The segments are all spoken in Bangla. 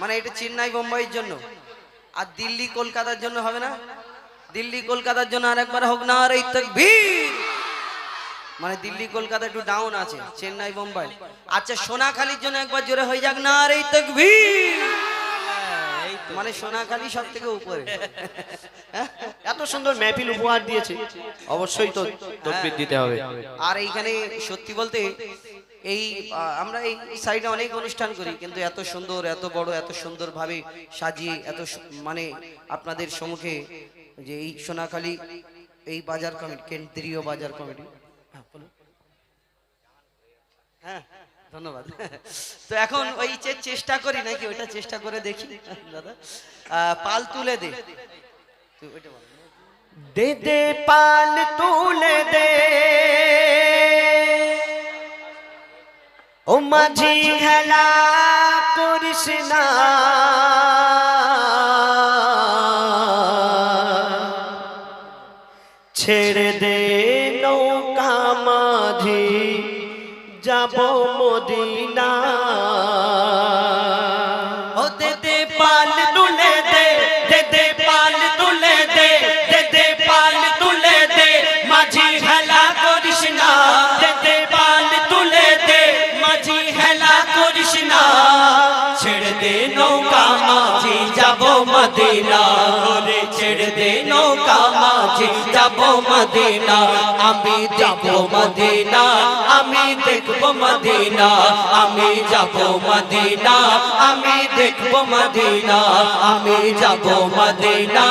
মানে এটা চেন্নাই বোম্বাইয়ের জন্য, আর দিল্লি কলকাতার জন্য হবে না? দিল্লি কলকাতার জন্য আর একবার হোক না রে তাকবীর। মানে দিল্লি কলকাতা একটু ডাউন আছে, চেন্নাই বোম্বাই। আচ্ছা সোনাখালির জন্য একবার জোরে হয়ে যাক না রে তাকবীর। মানে সোনাখালি সব থেকে উপরে। এত সুন্দর মেহফিল উপহার দিয়েছে, অবশ্যই তো তাকবীর দিতে হবে। আর এইখানে সত্যি বলতে এই আমরা এই সাইডে অনেক অনুষ্ঠান করি, কিন্তু এত সুন্দর, এত বড়, এত সুন্দরভাবে সাজিয়ে, এত মানে আপনাদের সম্মুখে যে এই সোনাখালি এই বাজার কমিটি, কেন্দ্রীয় বাজার কমিটি, হ্যাঁ ধন্যবাদ। তো এখন ওই চেষ্টা করি নাকি, ওইটা চেষ্টা করে দেখি দাদা। পাল তুলে দে, তুই ওইটা বল। দে দে পাল তুলে দে ও মাঝি হেলা করিস না, ছেড়ে দে নৌকা মাঝি যাব মদিনা। ও দে দে পাল তুলে দে, দে দে পাল তুলে দে, দে দে পাল তুলে দে মাঝি হেলা করিস না, দে দে পাল তুলে দে মাঝি হেলা করিস না, ছেড়ে দে নৌকা মাঝি যাব মদিনা, রে ছেড়ে দে নৌকা মাঝি যাব মদিনা, আমি যাব মদিনা, আমি দেখব মদিনা, আমি যাব মদিনা, আমি দেখব মদিনা, আমি যাব মদিনা,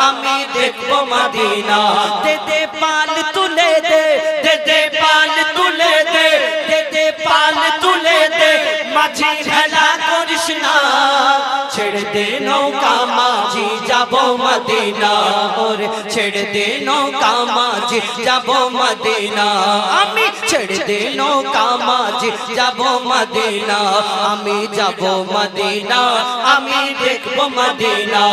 আমি দেখব মদিনা। দে দে পাল তুলে দে, দে দে পাল তুলে দে, দে দে পাল তুলে দে মাঝি হেলা করিস না, ছেড়ে দে নৌকা মাঝি যাব মদিনা, ওরে ছেড়ে দে নৌকা মাঝি যাব মদিনা, আমি ছেড়ে দে নৌকা মাঝি যাব মদিনা, আমি যাব মদিনা, আমি দেখব মদিনা,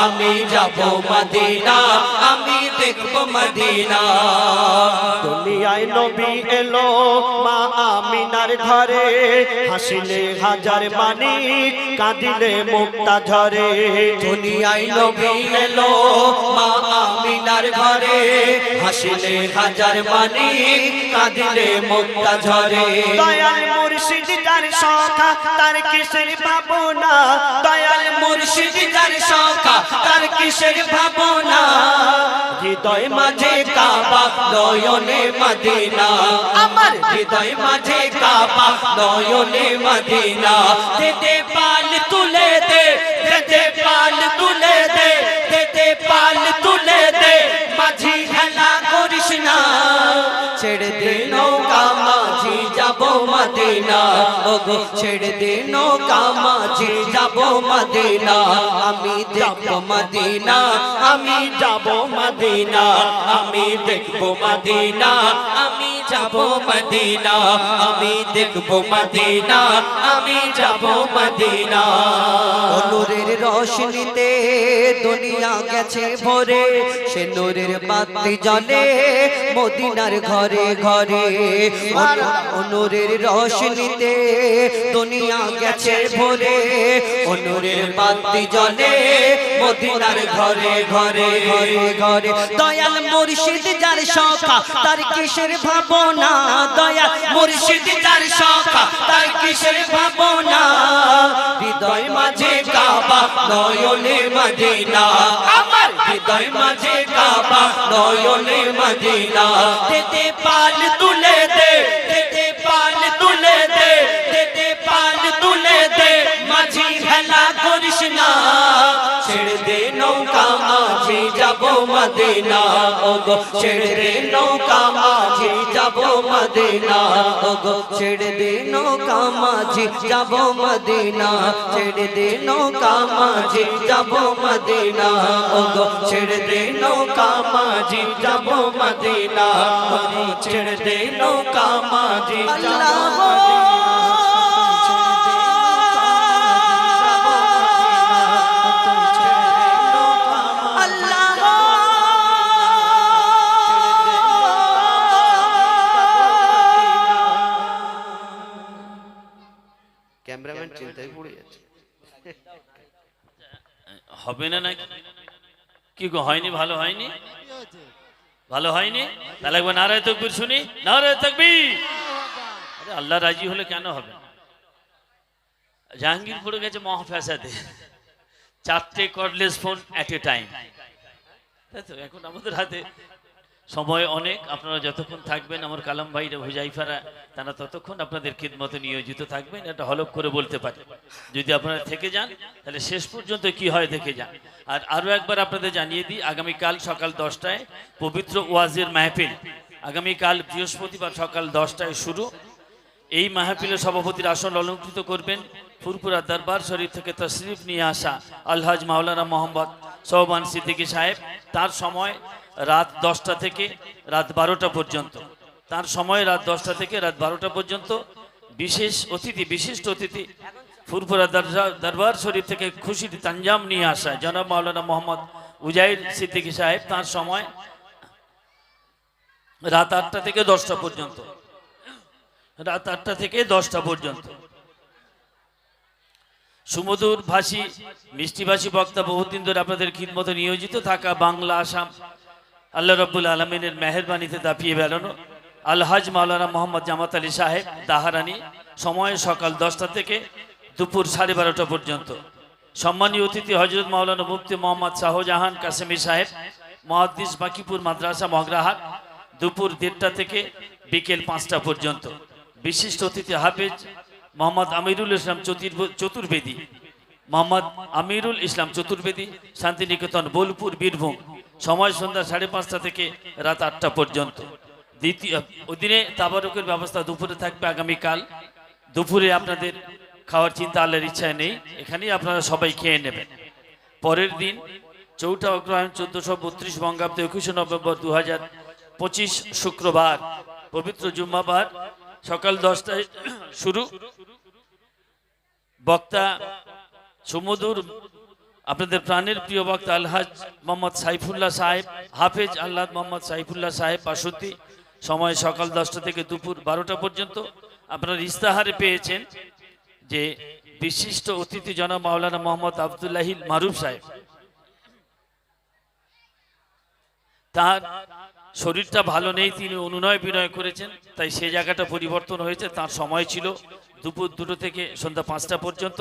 আমি যাব মদিনা, আমি দেখব মদিনা। দুনিয়ায় নবী এলো মা আমিনার ঘরে, হাসিলে হাজার মানিক কাঁদিলে মুক্তা ঝরে, দুনিয়ায় নবী এলো মা আমিনার ঘরে, হাসিলে হাজার মানিক কাঁদিলে মুক্তা ঝরে। দয়াল মুর্শিদ যার সখা তার কিসের ভাবনা, দয়াল মুর্শিদ যার সখা তার কিসের ভাবনা, হৃদয় মাঝে কাবা নয়নে মদিনা, আমার হৃদয় মাঝে কাবা নয়নে মদিনা। দে দে পাল তুলে দে, দে দে পাল তুলে দে, দে দে পাল তুলে দে মাঝি হেলা করিস না, ছেড়ে দে নৌকা মাঝি যাব মদিনা, ওগো ছেড়ে দে নৌকা মাঝি যাব মদিনা, আমি দেখব মদিনা, আমি যাব মদিনা, আমি দেখব মদিনা, আমি যাব মদিনা, আমি দেখব মদিনা, আমি যাব মদিনা। নূরের রোশনীতে দুনিয়া গেছে ভরে, সে নূরের বাতি জ্বলে মদিনার ঘরে ঘরে, নূরের রোশনীতে দুনিয়া গেছে ভরে, নূরের বাতি জ্বলে মদিনার ঘরে ঘরে ঘরে ঘরে। দয়াল মুর্শিদ যার সখা তার কিসের ভাবনা, দয়াল মুর্শিদ যার সখা তার কিসের ভাবনা, হৃদয় মাঝে কাবা নয়নে মদিনা, আমার হৃদয় মাঝে কাবা নয়নে মদিনা। দে দে পাল তুলে দে, দে দে পাল তুলে দে, দে দে পাল তুলে দে মাঝি হেলা করিস না, ছেড়ে দে নৌকা মাঝি যাব মদিনা, ওগো ছেড়ে দে নৌকা মাঝি যাব মদিনা, ওগো ছেড়ে দে নৌকা মাঝি যাব মদিনা, ছেড়ে দে নৌকা মাঝি যাব মদিনা, ওগো ছেড়ে দে নৌকা মাঝি যাব মদিনা, ওগো ছেড়ে দে নৌকা মাঝি যাব মদিনা। ক্যামেরাম্যান চিন্তায় পড়ে যাচ্ছে। হবে না নাকি কি গো, হয়নি? ভালো হয়নি? ভালো হয়নি? তাহলে একবার নারায়ে তাকবীর শুনি, নারায়ে তাকবীর। আরে আল্লাহ রাজি হলে কেন হবে না? জাহাঙ্গীর পড়ে গেছে মহাফ্যাসাদে, 4টে cordless phone at a time, তাই তো। এখন আমাদের হাতে সময় অনেক, আপনারা যতক্ষণ থাকবেন, আমার কালাম ভাইরা হুজাইফারা তারা ততক্ষণ আপনাদের খিদমতে নিয়োজিত থাকবেন, এটা হলফ করে বলতে পারি। যদি আপনারা থেকে যান তাহলে শেষ পর্যন্ত কি হয় দেখে যান। আর আরও একবার আপনাদের জানিয়ে দিই, আগামীকাল সকাল 10টায় পবিত্র ওয়াজের মাহফিল, আগামীকাল বৃহস্পতিবার সকাল 10টায় শুরু। এই মাহফিলের সভাপতির আসন অলঙ্কৃত করবেন ফুরপুরা দরবার শরীফ থেকে তশরিফ নিয়ে আসা আলহাজ মাওলানা মোহাম্মদ সোহবান সিদ্দিকী সাহেব। তার সময় রাত 10টা থেকে রাত 12টা পর্যন্ত, তার সময় রাত 10টা থেকে রাত 12টা পর্যন্ত। বিশিষ্ট অতিথি ফুরপুরা দরবার শরীফ থেকে খুশির তাঞ্জাম নিয়ে আসা জনাব মাওলানা মোহাম্মদ উজাইর সিদ্দিকী সাহেব। তার সময় রাত 8টা থেকে 10টা পর্যন্ত, রাত 8টা থেকে 10টা পর্যন্ত। সুমধুর ভাষী মিষ্টিভাষী বক্তা বহুদিন ধরে আপনাদের খিদমতে নিয়োজিত থাকা বাংলা আসাম আল্লাহ রাব্বুল আলামিনের মেহেরবানিতে দাপিয়ে বেড়ানো আলহাজ মাওলানা মোহাম্মদ জামাত আলী সাহেব দাহারানি। সময় সকাল 10টা থেকে দুপুর 12:30টা পর্যন্ত। সম্মানীয় অতিথি হজরত মাওলানা মুফতি মোহাম্মদ শাহজাহান কাসেমি সাহেব মুহাদ্দিস বাকিপুর মাদ্রাসা মগরাহাট, দুপুর 1:30টা থেকে বিকেল 5টা পর্যন্ত। বিশিষ্ট অতিথি হাফেজ মোহাম্মদ আমিরুল ইসলাম চতুর্বেদী, মোহাম্মদ আমিরুল ইসলাম চতুর্বেদী, শান্তিনিকেতন বোলপুর বীরভূম। সময় সন্ধ্যা 5:30টা থেকে রাত 8টা পর্যন্ত। দ্বিতীয় দিনে তাবারুকের ব্যবস্থা দুপুরে থাকবে আগামীকাল। দুপুরে আপনাদের খাওয়ার চিন্তা আল্লাহর ইচ্ছায় নেই, এখানেই আপনারা সবাই খেয়ে নেবেন। পরের দিন 4ঠা অগ্রহায়ণ 1432 বঙ্গাব্দ 21 নভেম্বর 2025 শুক্রবার পবিত্র জুম্মাবার সকাল 10টায় শুরু। বক্তা সুমধুর আপনাদের প্রাণের প্রিয় বক্তা আলহাজ মোহাম্মদ সাইফুল্লাহ সাহেব, হাফেজ আল্লাহ মোহাম্মদ সাইফুল্লাহ সাহেব বাসুতি। সময় সকাল 10টা থেকে দুপুর 12টা পর্যন্ত। আপনারা ইস্তাহারে পেয়েছেন যে বিশিষ্ট অতিথি জনাব মাওলানা মোহাম্মদ আব্দুল্লাহিল মারুফ সাহেব, তার শরীরটা ভালো নেই, তিনি অনুনয় বিনয় করেছেন, তাই সে জায়গাটা পরিবর্তন হয়েছে। তার সময় ছিল দুপুর 2টো থেকে সন্ধ্যা 5টা পর্যন্ত।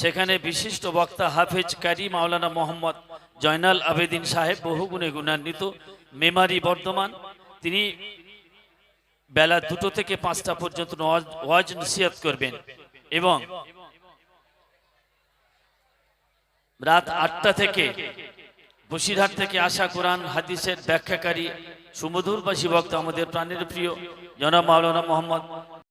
সেখানে বিশিষ্ট বক্তা হাফেজ কারি মাওলানা মোহাম্মদ জয়নাল আবেদিন সাহেব, বহুগুণে গুণান্বিত, মেমারি বর্ধমান। তিনি বেলা 2টো থেকে 5টা পর্যন্ত ওয়াজ নসিহত করবেন এবং রাত 8টা থেকে বসিরহাট থেকে আসা কোরআন হাদিসের ব্যাখ্যাকারী সুমধুরভাষী বক্তা আমাদের প্রাণের প্রিয় জনাব মাওলানা মোহাম্মদ